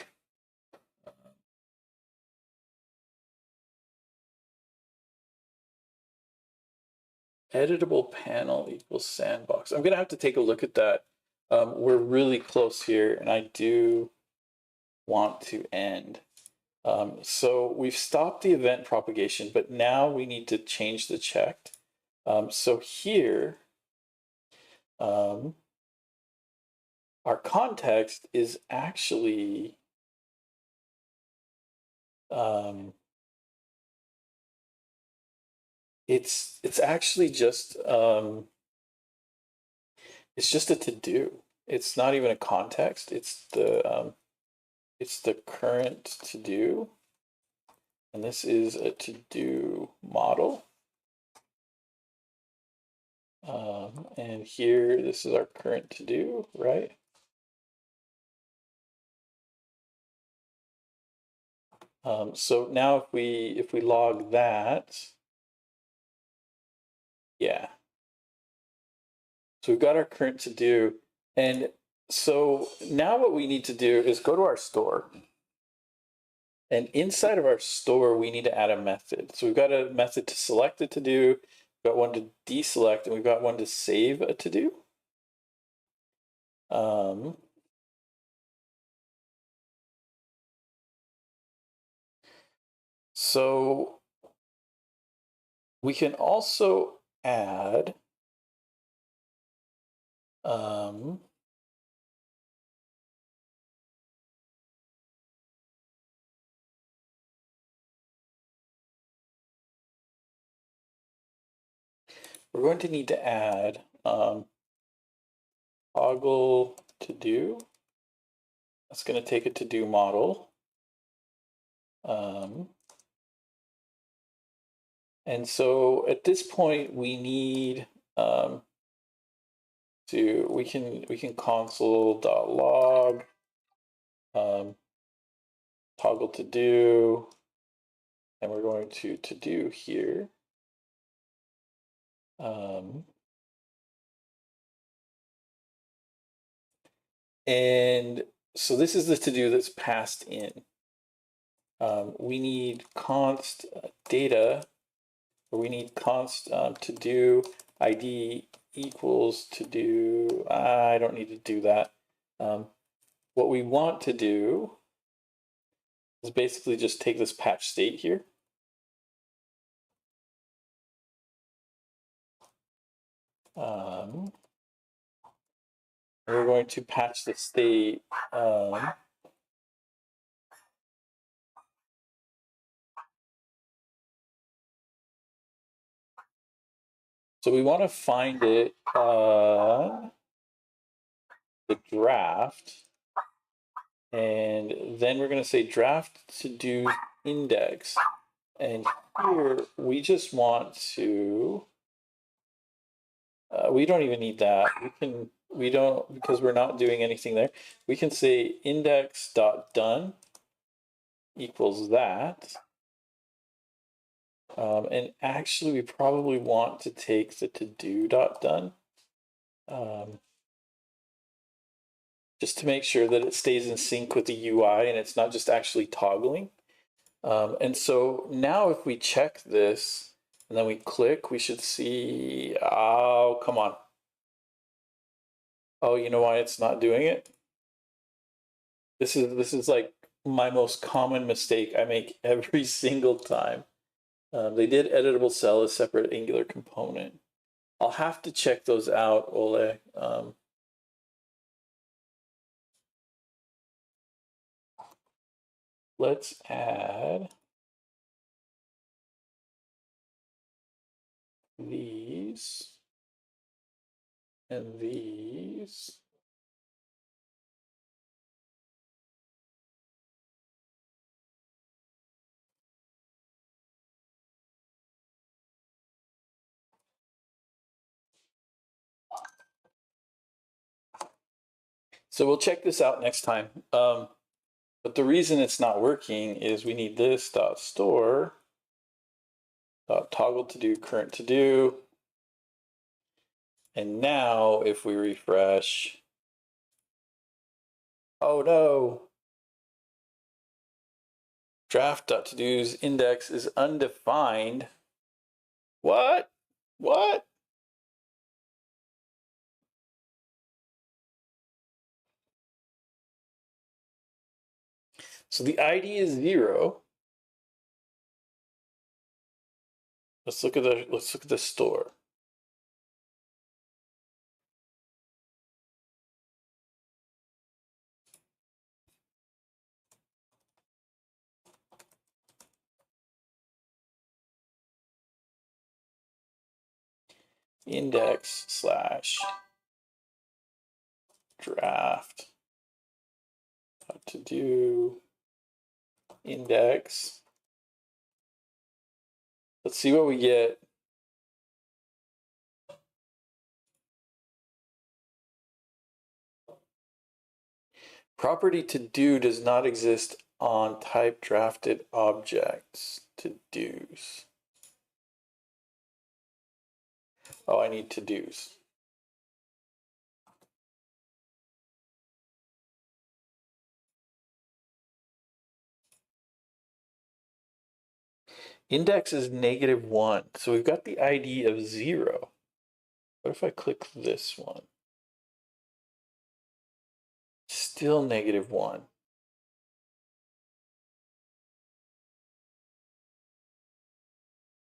editable panel equals sandbox. I'm gonna have to take a look at that. We're really close here, and I do want to end. So we've stopped the event propagation, but now we need to change the checked. So here, our context is actually it's actually just it's just a to-do. It's not even a context. It's the current to-do, and this is a to-do model. And here, this is our current to-do, right? So now if we log that, yeah. So we've got our current to-do, and so now what we need to do is go to our store. And inside of our store, we need to add a method. So we've got a method to select a to-do, we've got one to deselect, and we've got one to save a to-do. So we can also add we're going to need to add toggle to do. That's going to take a to do model. And so at this point we need we can console.log toggle to do, and we're going to do here. And so this is the to do that's passed in. We need const data, or we need const to do ID equals to do. I don't need to do that. What we want to do is basically just take this patch state here. We're going to patch the state. So we want to find it on the draft, and then we're going to say draft to do index. And here we just want to, we don't even need that. We don't, because we're not doing anything there. We can say index.done equals that. And actually we probably want to take the to-do.done just to make sure that it stays in sync with the UI and it's not just actually toggling. And so now if we check this and then we click, we should see, oh, come on. Oh, you know why it's not doing it? This is like my most common mistake I make every single time. They did editable cell as separate Angular component. I'll have to check those out, Ole. Let's add these and these. So we'll check this out next time. But the reason it's not working is we need this dot store dot toggle to do current to do. And now if we refresh, oh no, draft.todo's index is undefined. What? What? So the ID is 0. Let's look at the store. Index slash draft to do index. Let's see what we get. Property to do does not exist on type drafted objects to do's. Oh, I need to do's. Index is -1. So we've got the ID of 0. What if I click this one? Still -1.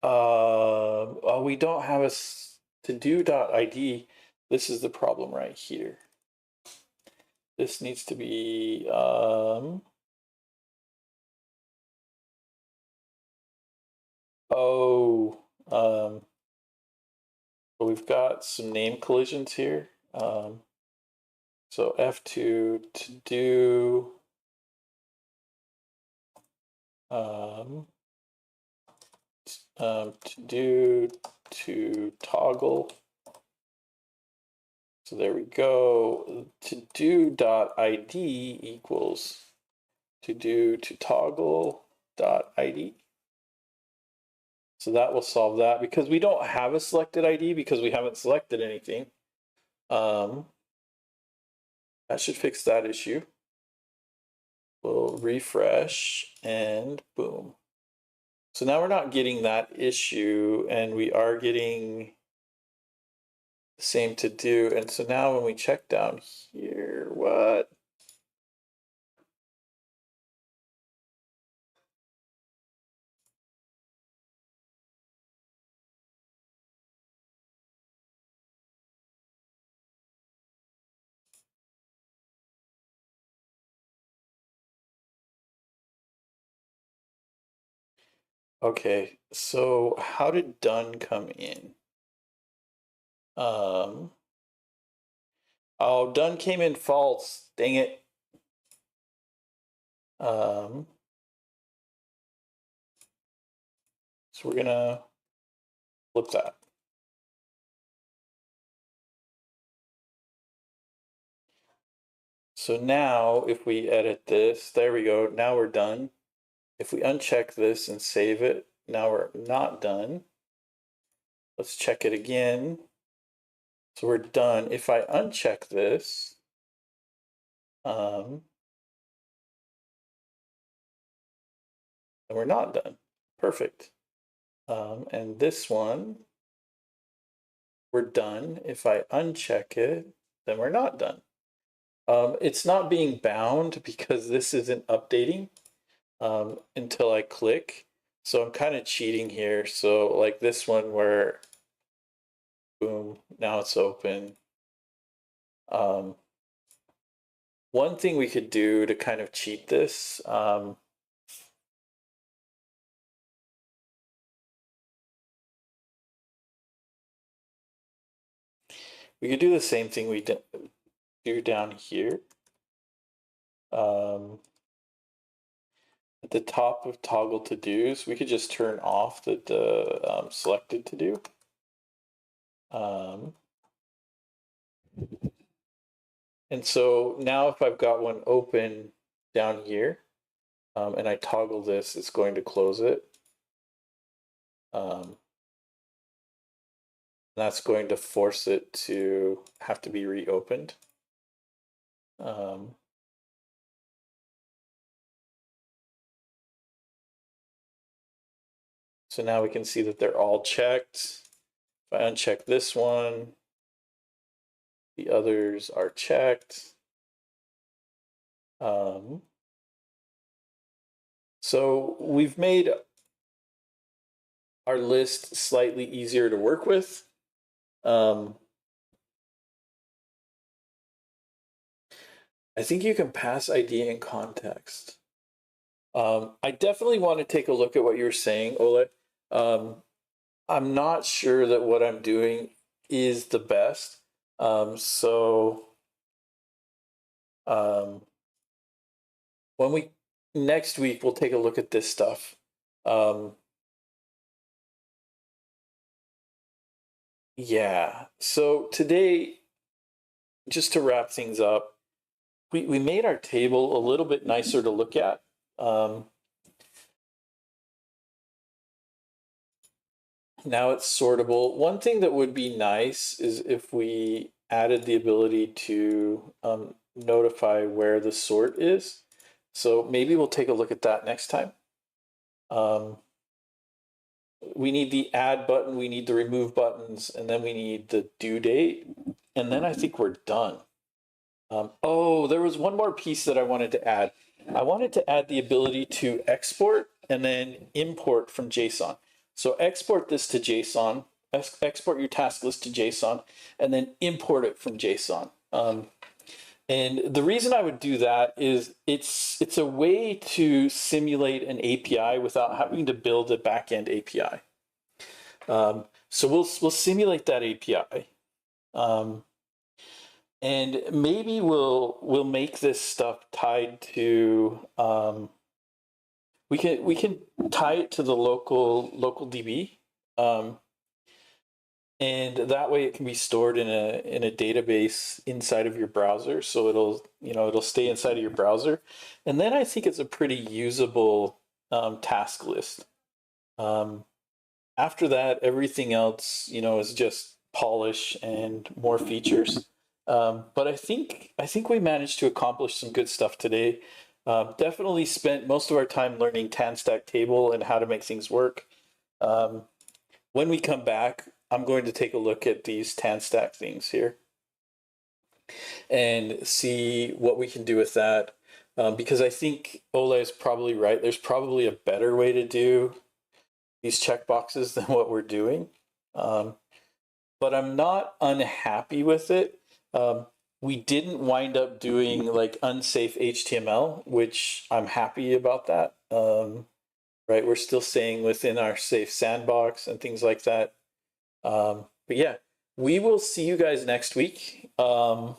Oh, we don't have a to-do.id. This is the problem right here. This needs to be so we've got some name collisions here. So F2 to do to do to toggle. So there we go. To do dot ID equals to do to toggle dot ID. So that will solve that because we don't have a selected ID because we haven't selected anything. That should fix that issue. We'll refresh and boom. So now we're not getting that issue and we are getting the same to do. And so now when we check down here, what? Okay, so how did done come in? Oh, done came in false. Dang it. So we're gonna flip that. So now if we edit this, there we go. Now we're done. If we uncheck this and save it, now we're not done. Let's check it again. So we're done. If I uncheck this, and we're not done. Perfect. And this one, we're done. If I uncheck it, then we're not done. It's not being bound because this isn't updating until I click. So I'm kind of cheating here. So like this one where, boom, now it's open. One thing we could do to kind of cheat this, we could do the same thing we do down here. At the top of toggle to-dos, we could just turn off the selected to-do. And so now if I've got one open down here, and I toggle this, it's going to close it. That's going to force it to have to be reopened. So now we can see that they're all checked. If I uncheck this one, the others are checked. So we've made our list slightly easier to work with. I think you can pass ID in context. I definitely want to take a look at what you're saying, Ole. I'm not sure that what I'm doing is the best. When we next week we'll take a look at this stuff. Yeah. So today, just to wrap things up, we made our table a little bit nicer to look at. Now it's sortable. One thing that would be nice is if we added the ability to notify where the sort is. So maybe we'll take a look at that next time. We need the add button, we need the remove buttons, and then we need the due date. And then I think we're done. Oh, there was one more piece that I wanted to add. I wanted to add the ability to export and then import from JSON. So export this to JSON, export your task list to JSON, and then import it from JSON. And the reason I would do that is it's a way to simulate an API without having to build a backend API. So we'll simulate that API. And maybe we'll make this stuff tied to we can tie it to the local DB, and that way it can be stored in a database inside of your browser. So it'll stay inside of your browser, and then I think it's a pretty usable task list. After that, everything else is just polish and more features. But I think we managed to accomplish some good stuff today. Definitely spent most of our time learning tanstack table and how to make things work. When we come back, I'm going to take a look at these tanstack things here and see what we can do with that. Because I think Ole is probably right. There's probably a better way to do these checkboxes than what we're doing. But I'm not unhappy with it. We didn't wind up doing like unsafe HTML, which I'm happy about that. Right, we're still staying within our safe sandbox and things like that. But yeah, we will see you guys next week, where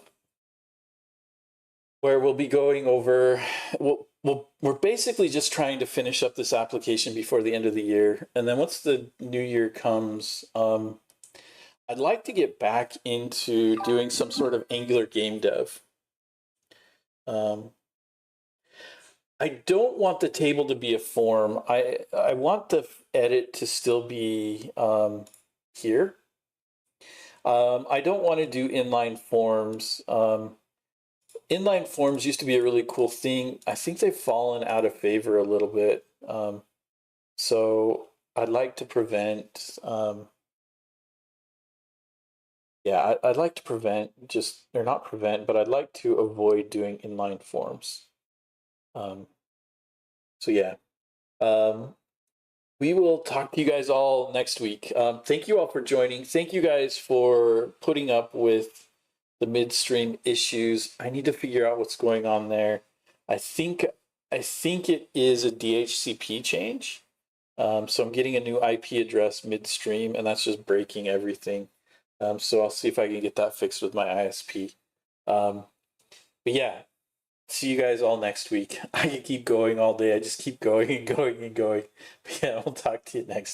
we'll be going over. We're basically just trying to finish up this application before the end of the year, and then once the new year comes, I'd like to get back into doing some sort of Angular game dev. I don't want the table to be a form. I want the edit to still be here. I don't want to do inline forms. Inline forms used to be a really cool thing. I think they've fallen out of favor a little bit. So I'd like to prevent, yeah, I'd like to prevent just, or not prevent, but I'd like to avoid doing inline forms. Um, so yeah, um, we will talk to you guys all next week. Thank you all for joining. Thank you guys for putting up with the midstream issues. I need to figure out what's going on there. I think I think it is a DHCP change. So I'm getting a new IP address midstream, and that's just breaking everything. So I'll see if I can get that fixed with my ISP. But yeah, see you guys all next week. I can keep going all day. I just keep going and going and going. But yeah, I'll talk to you next time.